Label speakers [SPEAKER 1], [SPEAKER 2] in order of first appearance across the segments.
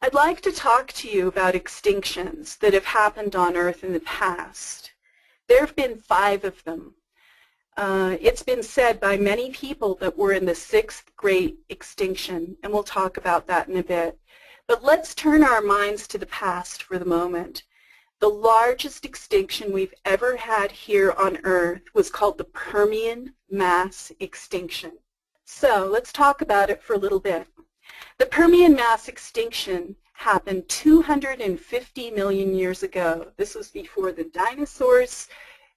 [SPEAKER 1] I'd like to talk to you about extinctions that have happened on Earth in the past. There have been 5 of them. It's been said by many people that we're in the 6th great extinction, and we'll talk about that in a bit. But let's turn our minds to the past for the moment. The largest extinction we've ever had here on Earth was called the Permian mass extinction. So let's talk about it for a little bit. The Permian mass extinction happened 250 million years ago. This was before the dinosaurs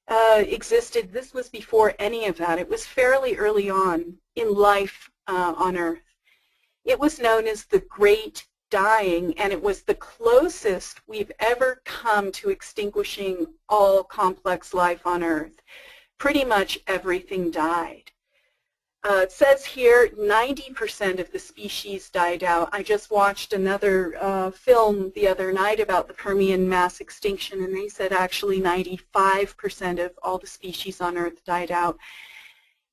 [SPEAKER 1] existed. This was before any of that. It was fairly early on in life on Earth. It was known as the Great Dying, and it was the closest we've ever come to extinguishing all complex life on Earth. Pretty much everything died. It says here 90% of the species died out. I just watched another film the other night about the Permian mass extinction, and they said actually 95% of all the species on Earth died out.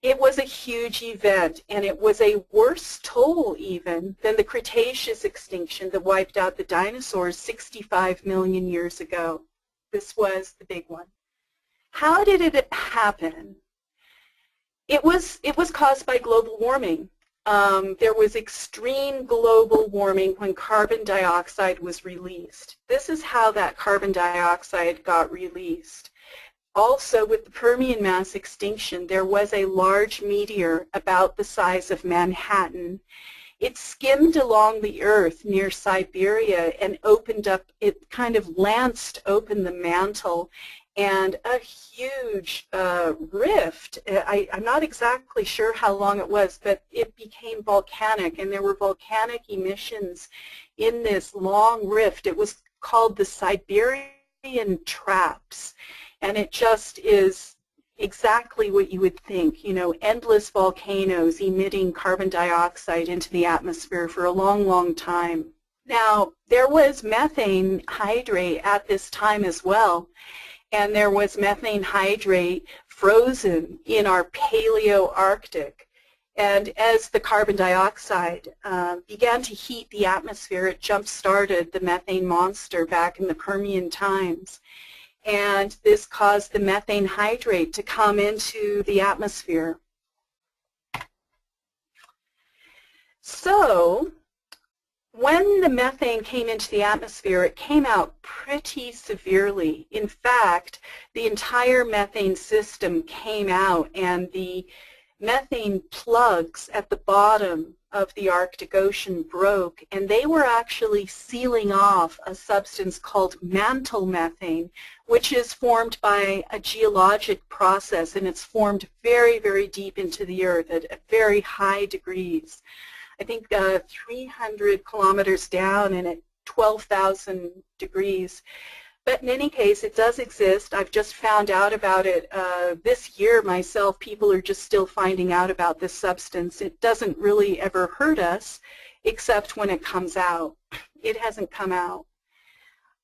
[SPEAKER 1] It was a huge event, and it was a worse toll even than the Cretaceous extinction that wiped out the dinosaurs 65 million years ago. This was the big one. How did it happen? It was caused by global warming. There was extreme global warming when carbon dioxide was released. This is how that carbon dioxide got released. Also, with the Permian mass extinction, there was a large meteor about the size of Manhattan. It skimmed along the Earth near Siberia and opened up, it kind of lanced open the mantle, and a huge rift. I'm not exactly sure how long it was, but it became volcanic, and there were volcanic emissions in this long rift. It was called the Siberian Traps, and it just is exactly what you would think, you know, endless volcanoes emitting carbon dioxide into the atmosphere for a long, long time. Now, there was methane hydrate at this time as well, and there was methane hydrate frozen in our Paleo-Arctic. And as the carbon dioxide began to heat the atmosphere, it jump-started the methane monster back in the Permian times. And this caused the methane hydrate to come into the atmosphere. So, when the methane came into the atmosphere, it came out pretty severely. In fact, the entire methane system came out, and the methane plugs at the bottom of the Arctic Ocean broke, and they were actually sealing off a substance called mantle methane, which is formed by a geologic process, and it's formed very, very deep into the Earth at very high degrees. I think 300 kilometers down and at 12,000 degrees. But in any case, it does exist. I've just found out about it this year myself. People are just still finding out about this substance. It doesn't really ever hurt us except when it comes out. It hasn't come out.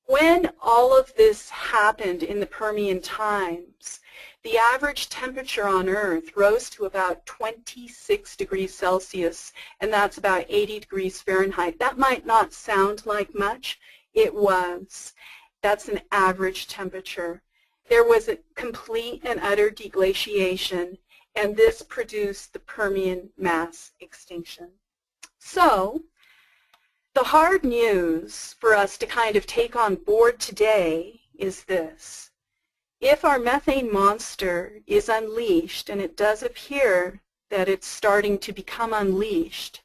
[SPEAKER 1] When all of this happened in the Permian times, the average temperature on Earth rose to about 26 degrees Celsius, and that's about 80 degrees Fahrenheit. That might not sound like much. It was. That's an average temperature. There was a complete and utter deglaciation, and this produced the Permian mass extinction. So, the hard news for us to kind of take on board today is this. If our methane monster is unleashed, and it does appear that it's starting to become unleashed,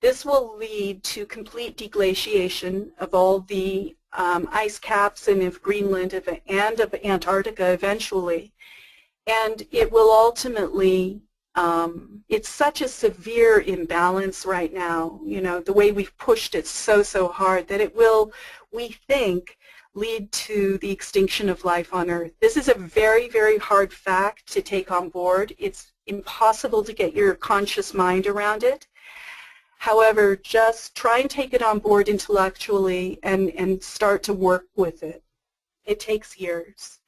[SPEAKER 1] this will lead to complete deglaciation of all the ice caps and of Greenland and of Antarctica eventually. And it will ultimately, it's such a severe imbalance right now, you know, the way we've pushed it so hard, that it will, we think, lead to the extinction of life on Earth. This is a very, very hard fact to take on board. It's impossible to get your conscious mind around it. However, just try and take it on board intellectually and start to work with it. It takes years.